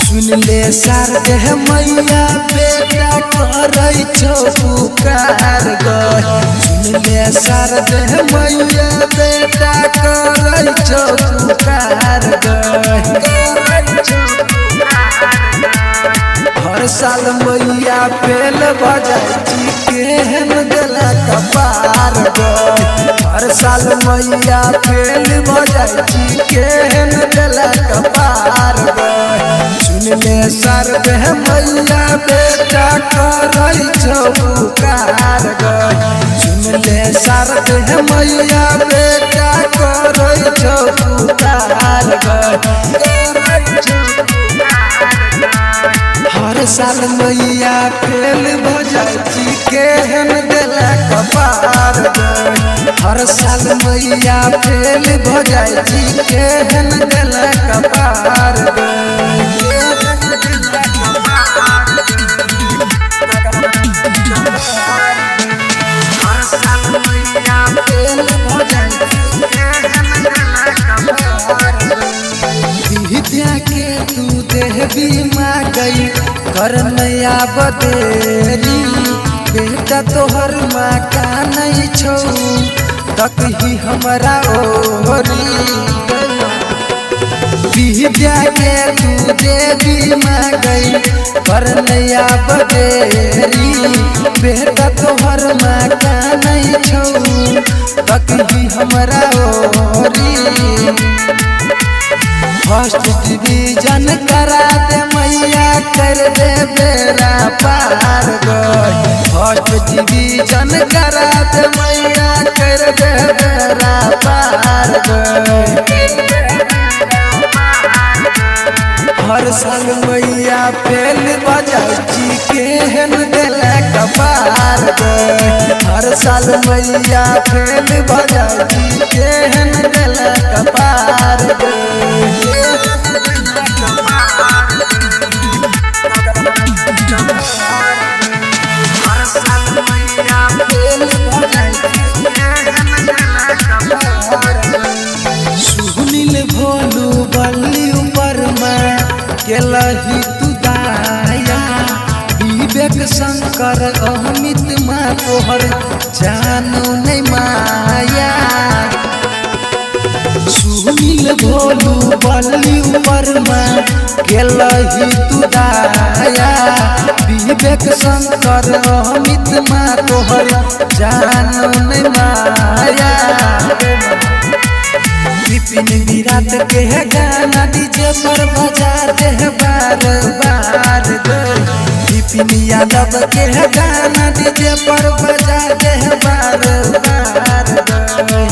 सुनले शारदे मैया बेटा करै छौ पुकार गय। सुनले शारदे मैया बेटा करै छौ पुकार गय। हर साल मैया फेल बजाई केहन देला कपार गय। हर साल मैया फेल बजाई केहन देला कपार गय। सुनले शारदे मैया बेटा करै छौ पुकार गय। सुनले शारदे मैया बेटा करै छौ पुकार गय। हर साल मैया फेल बजाई केहन देला कपार गय। हर साल मैया फेल बजाई केहन देला कपार गय। विद्या के तू देवी माँ गई कर नया बदेरी। बेटा तोहर माँ का नहीं छौ तक ही हमारा ओरी। विद्या के तू देवी माँ गई कर नया बदेरी। बेटा तोहर माँ का नहीं छौ तक ही हमारा ओरी। फर्स्ट डिवीजन करा दे मैया कर दे बेरा पार गय। फर्स्ट डिवीजन करा दे मैया कर दे बेरा पार गय। हर साल मैया फेल बजाई केहन देला कपार गय। हर साल मैया फेल बजाई केहन देला कपार गय। सुनील भोलू बल्ली ऊपर में केलही तू दाया। विवेक शंकर अमित माँ तोहर जानू नहीं माया। सुनील भोलू बल्ली ऊपर में केलही तू दाया। विवेक शंकर अमित माँ तोहर जानू नहीं माया। विपिन विराट के गाना डीजे पर बजा दे बार बार गय। विपिन यादव के गाना डीजे पर बजा दे बार बार गय।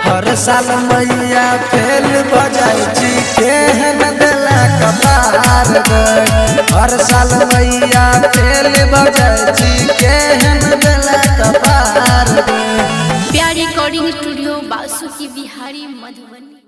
हर साल मैया फेल बजाई केहन देला कपार गय। हर साल मैया फेल बजाई केहन देला कपार गय। प्यारी रिकॉर्डिंग स्टूडियो बासुकी बिहारी मधुबनी।